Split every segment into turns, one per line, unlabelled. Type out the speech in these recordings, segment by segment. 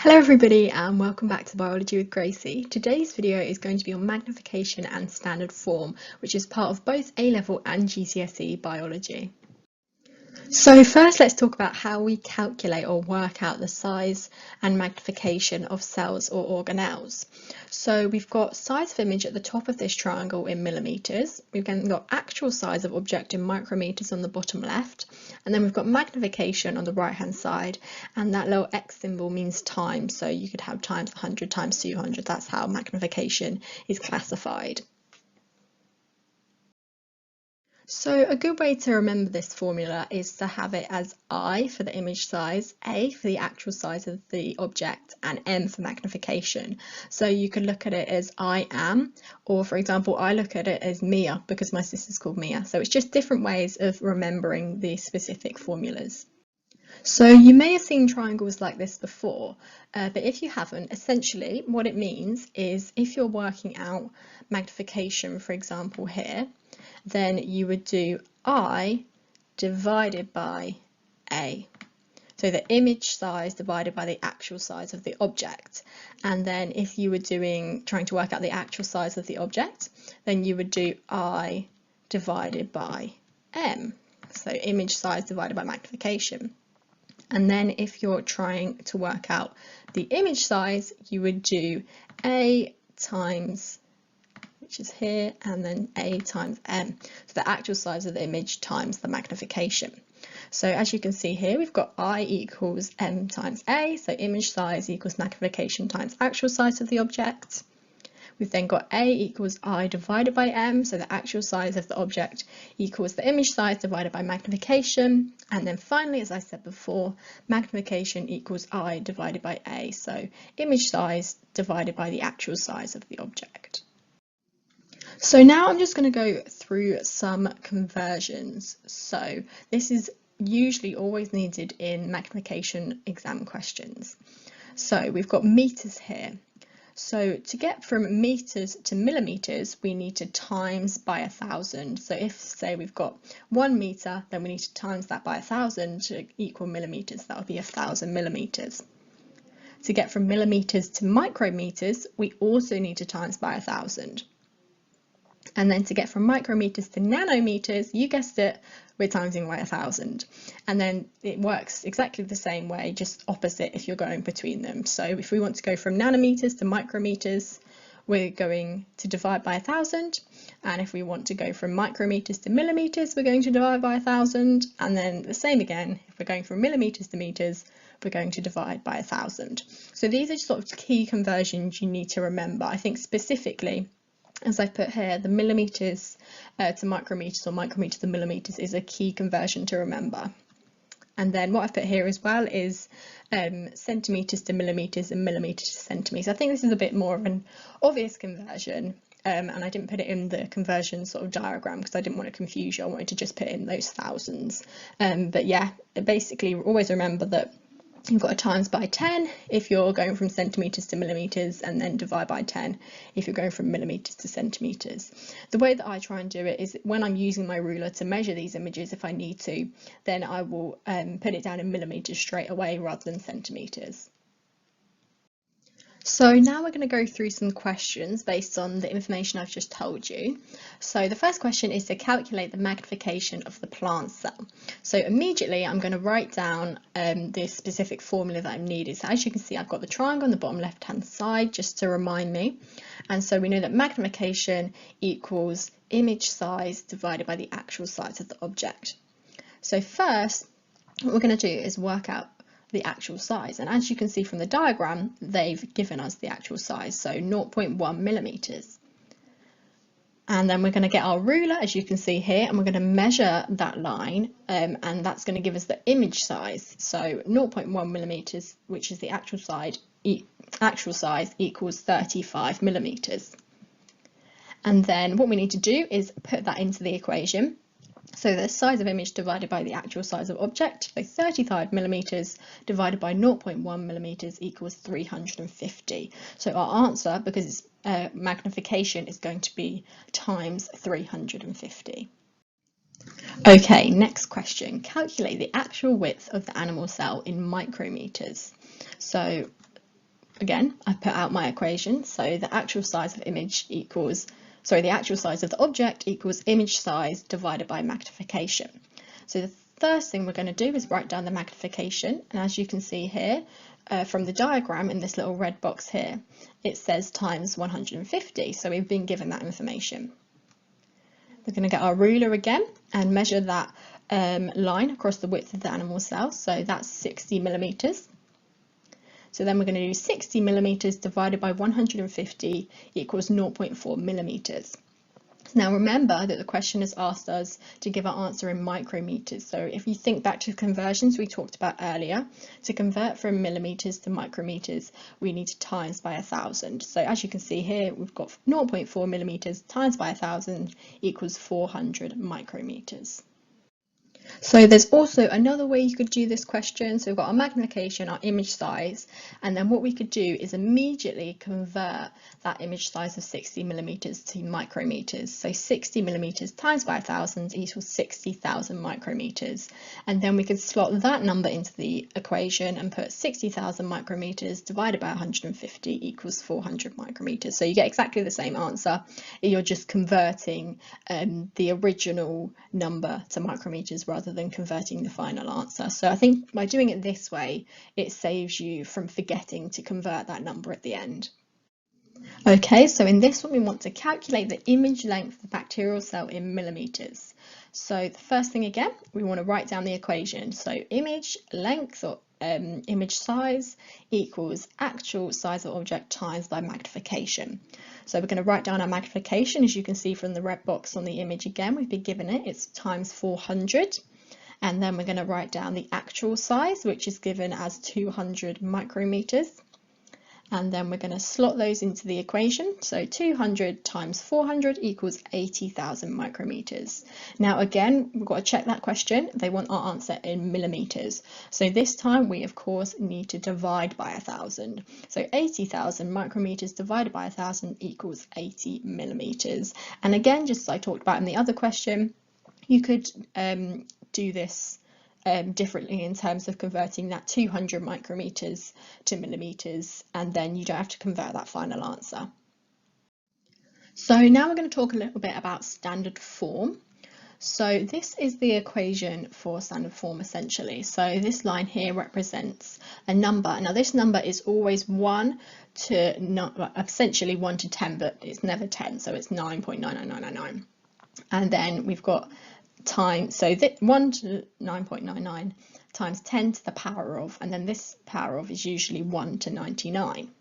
Hello everybody and welcome back to Biology with Gracie. Today's video is going to be on magnification and standard form, which is part of both A Level and GCSE Biology. So first let's talk about how we calculate or work out the size and magnification of cells or organelles. So we've got size of image at the top of this triangle in millimeters. We've then got actual size of object in micrometers on the bottom left, and then we've got magnification on the right hand side, and that little X symbol means times, so you could have times 100 times 200. That's how magnification is classified. So a good way to remember this formula is to have it as I for the image size, A for the actual size of the object, and M for magnification. So you could look at it as I am, or for example, I look at it as Mia because my sister's called Mia. So it's just different ways of remembering the specific formulas. So you may have seen triangles like this before, but if you haven't, essentially what it means is if you're working out magnification, for example here, then you would do I divided by A. So the image size divided by the actual size of the object. And then if you were trying to work out the actual size of the object, then you would do I divided by M. So image size divided by magnification. And then if you're trying to work out the image size, you would do A times, which is here, and then A times M. So the actual size of the image times the magnification. So as you can see here, we've got I equals M times A, so image size equals magnification times actual size of the object. We've then got A equals I divided by M, so the actual size of the object equals the image size divided by magnification. And then finally, as I said before, magnification equals I divided by A, so image size divided by the actual size of the object. So now I'm just going to go through some conversions. So this is usually always needed in magnification exam questions. So we've got meters here. So to get from meters to millimeters, we need to times by 1,000. So if, say, we've got 1 meter, then we need to times that by 1,000 to equal millimeters. That would be 1,000 millimeters. To get from millimeters to micrometers, we also need to times by 1,000. And then to get from micrometers to nanometers, you guessed it, we're timesing by 1,000. And then it works exactly the same way, just opposite if you're going between them. So if we want to go from nanometers to micrometers, we're going to divide by 1,000. And if we want to go from micrometers to millimeters, we're going to divide by 1,000. And then the same again, if we're going from millimeters to meters, we're going to divide by 1,000. So these are sort of key conversions you need to remember. I think specifically, as I've put here, the millimeters to micrometers or micrometers to millimeters is a key conversion to remember. And then what I've put here as well is centimeters to millimeters and millimeters to centimeters. I think this is a bit more of an obvious conversion, and I didn't put it in the conversion sort of diagram because I didn't want to confuse you. I wanted to just put in those thousands. But yeah, basically always remember that you've got to times by 10 if you're going from centimeters to millimeters, and then divide by 10 if you're going from millimeters to centimeters. The way that I try and do it is when I'm using my ruler to measure these images, if I need to, then I will put it down in millimeters straight away rather than centimeters. So now we're going to go through some questions based on the information I've just told you. So the first question is to calculate the magnification of the plant cell. So immediately I'm going to write down the specific formula that I'm needed. So as you can see, I've got the triangle on the bottom left hand side just to remind me. And so we know that magnification equals image size divided by the actual size of the object. So first, what we're going to do is work out the actual size, and as you can see from the diagram, they've given us the actual size, so 0.1 millimeters. And then we're going to get our ruler, as you can see here, and we're going to measure that line, and that's going to give us the image size. So 0.1 millimeters, which is the actual size, equals 35 millimeters. And then what we need to do is put that into the equation. So the size of image divided by the actual size of object, so 35 millimeters divided by 0.1 millimeters equals 350. So our answer, because it's magnification, is going to be times 350. Okay, next question. Calculate the actual width of the animal cell in micrometers. So again, I put out my equation. So the actual size of image equals, sorry, the actual size of the object equals image size divided by magnification. So the first thing we're going to do is write down the magnification. And as you can see here, from the diagram in this little red box here, it says times 150. So we've been given that information. We're going to get our ruler again and measure that line across the width of the animal cell. So that's 60 millimeters. So then we're going to do 60 millimeters divided by 150 equals 0.4 millimeters. Now remember that the question has asked us to give our answer in micrometers. So if you think back to the conversions we talked about earlier, to convert from millimeters to micrometers, we need to times by 1,000. So as you can see here, we've got 0.4 millimeters times by 1,000 equals 400 micrometers. So there's also another way you could do this question. So we've got our magnification, our image size, and then what we could do is immediately convert that image size of 60 millimeters to micrometers. So 60 millimeters times by 1,000 equals 60,000 micrometers. And then we could slot that number into the equation and put 60,000 micrometers divided by 150 equals 400 micrometers. So you get exactly the same answer. You're just converting the original number to micrometers rather than converting the final answer. So I think by doing it this way, it saves you from forgetting to convert that number at the end. Okay, so in this one we want to calculate the image length of the bacterial cell in millimeters. So the first thing again, we want to write down the equation. So image length or image size equals actual size of object times by magnification. So we're going to write down our magnification. As you can see from the red box on the image again, we've been given it, it's times 400. And then we're going to write down the actual size, which is given as 200 micrometers. And then we're going to slot those into the equation. So 200 times 400 equals 80,000 micrometers. Now again, we've got to check that question. They want our answer in millimeters. So this time we of course need to divide by 1,000. So 80,000 micrometers divided by 1,000 equals 80 millimeters. And again, just as I talked about in the other question, you could do this differently in terms of converting that 200 micrometers to millimeters, and then you don't have to convert that final answer. So now we're going to talk a little bit about standard form. So this is the equation for standard form essentially. So this line here represents a number. Now this number is always 1 to, essentially 1 to 10, but it's never 10, so it's 9.99999. And then we've got times, so that 1 to 9.99 times 10 to the power of, and then this power of is usually 1 to 99.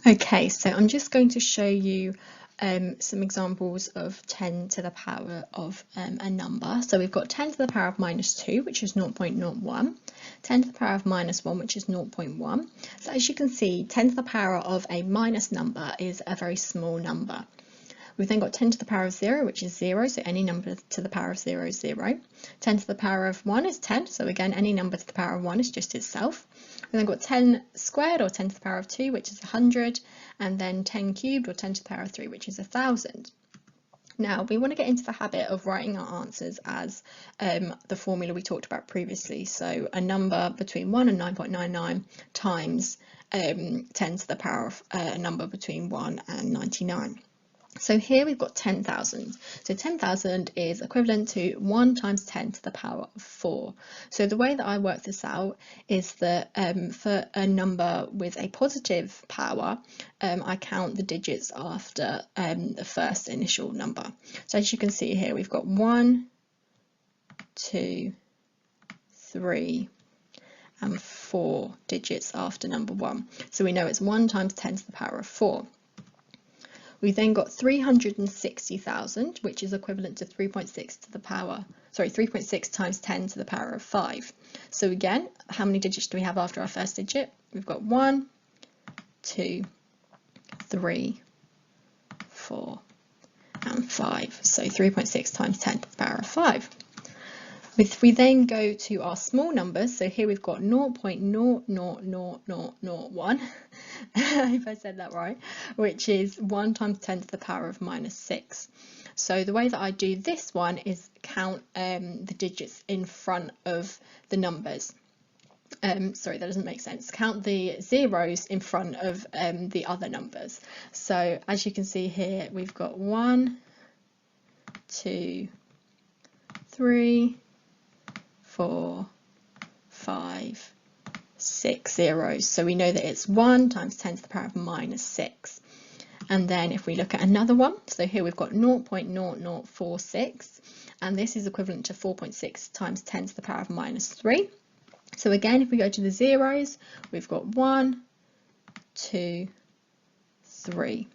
Okay, so I'm just going to show you some examples of 10 to the power of a number. So we've got 10 to the power of minus 2, which is 0.01, 10 to the power of minus 1, which is 0.1. So as you can see, 10 to the power of a minus number is a very small number. We've then got 10 to the power of 0, which is 0, so any number to the power of 0 is 0. 10 to the power of 1 is 10, so again, any number to the power of 1 is just itself. We've then got 10 squared, or 10 to the power of 2, which is 100, and then 10 cubed, or 10 to the power of 3, which is 1,000. Now, we want to get into the habit of writing our answers as the formula we talked about previously, so a number between 1 and 9.99 times 10 to the power of a number between 1 and 99. So here we've got 10,000. So 10,000 is equivalent to 1 times 10 to the power of 4. So the way that I work this out is that for a number with a positive power, I count the digits after the first initial number. So as you can see here, we've got 1, 2, 3, and 4 digits after number 1. So we know it's 1 times 10 to the power of 4. We then got 360,000, which is equivalent to 3.6 to the power, 3.6 times 10 to the power of 5. So again, how many digits do we have after our first digit? We've got 1, 2, 3, 4, and 5. So 3.6 times 10 to the power of 5. If we then go to our small numbers, so here we've got 0.00001, if I said that right, which is 1 times 10 to the power of minus 6. So the way that I do this one is count the digits in front of the numbers. sorry, that doesn't make sense. Count the zeros in front of the other numbers. So as you can see here, we've got 1, 2, 3, 4, 5, 6 zeros. So we know that it's 1 times 10 to the power of minus 6. And then if we look at another one, so here we've got 0.0046, and this is equivalent to 4.6 times 10 to the power of minus 3. So again, if we go to the zeros, we've got 1, 2, 3.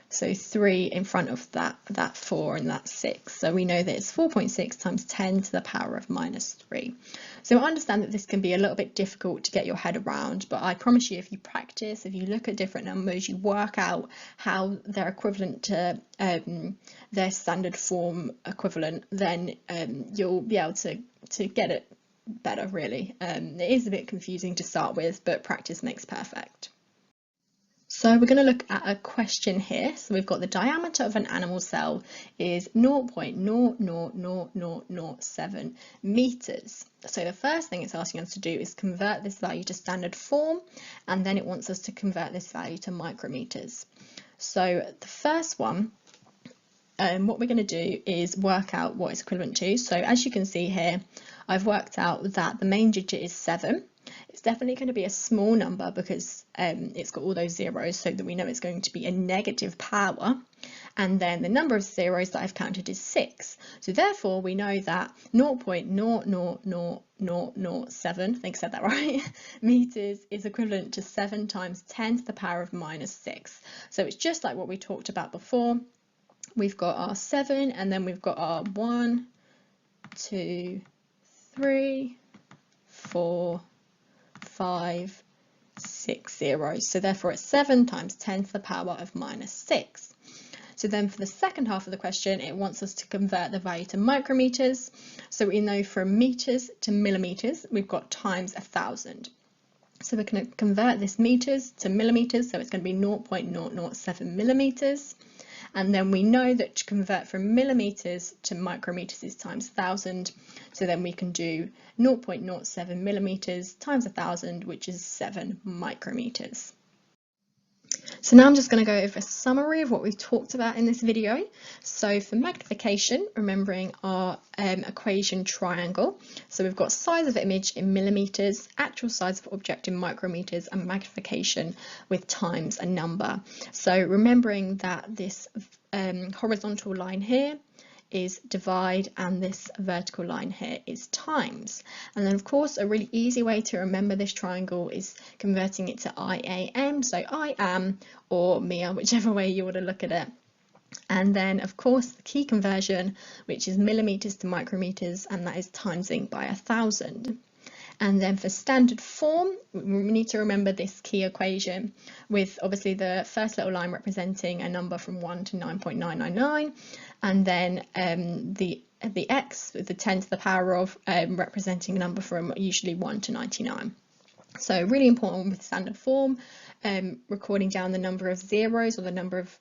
So 3 in front of that 4 and that 6. So we know that it's 4.6 times 10 to the power of minus 3. So I understand that this can be a little bit difficult to get your head around, but I promise you, if you practice, if you look at different numbers, you work out how they're equivalent to their standard form equivalent, then you'll be able to get it better, really. It is a bit confusing to start with, but practice makes perfect. So we're going to look at a question here. So we've got the diameter of an animal cell is 0.00007 meters. So the first thing it's asking us to do is convert this value to standard form, and then it wants us to convert this value to micrometers. So the first one, what we're going to do is work out what it's equivalent to. So as you can see here, I've worked out that the main digit is 7. It's definitely going to be a small number because it's got all those zeros, so that we know it's going to be a negative power. And then the number of zeros that I've counted is 6. So therefore we know that 0.00007, I think I said that right, meters is equivalent to 7 times 10 to the power of minus 6. So it's just like what we talked about before. We've got our 7, and then we've got our 1, 2, 3, 4, 5, 6 zeros. So therefore it's 7 times 10 to the power of minus 6. So then for the second half of the question, it wants us to convert the value to micrometers. So we know from meters to millimeters, we've got times 1,000. So we're going to convert this meters to millimeters, so it's going to be 0.007 millimeters. And then we know that to convert from millimeters to micrometers is times 1,000. So then we can do 0.07 millimeters times 1,000, which is 7 micrometers. So now I'm just going to go over a summary of what we've talked about in this video. So for magnification, remembering our equation triangle. So we've got size of image in millimeters, actual size of object in micrometers, and magnification with times a number. So remembering that this horizontal line here is divide, and this vertical line here is times. And then of course a really easy way to remember this triangle is converting it to IAM, so I am or MIA, whichever way you want to look at it. And then of course the key conversion, which is millimeters to micrometers, and that is timesing by 1,000. And then for standard form, we need to remember this key equation with obviously the first little line representing a number from 1 to 9.999, and then the x with the 10 to the power of representing a number from usually 1 to 99. So really important with standard form, recording down the number of zeros or the number of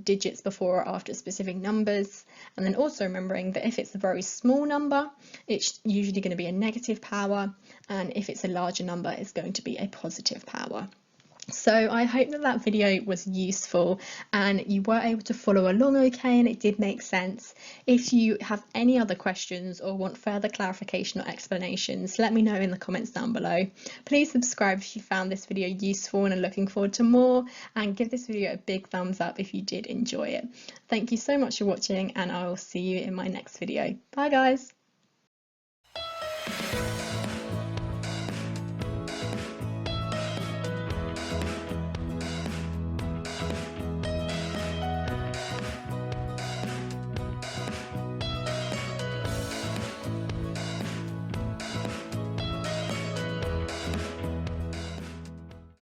digits before or after specific numbers, and then also remembering that if it's a very small number, it's usually going to be a negative power, and if it's a larger number, it's going to be a positive power. So I hope that video was useful and you were able to follow along okay and it did make sense. If you have any other questions or want further clarification or explanations, let me know in the comments down below. Please subscribe if you found this video useful and are looking forward to more, and give this video a big thumbs up if you did enjoy it. Thank you so much for watching, and I will see you in my next video. Bye guys!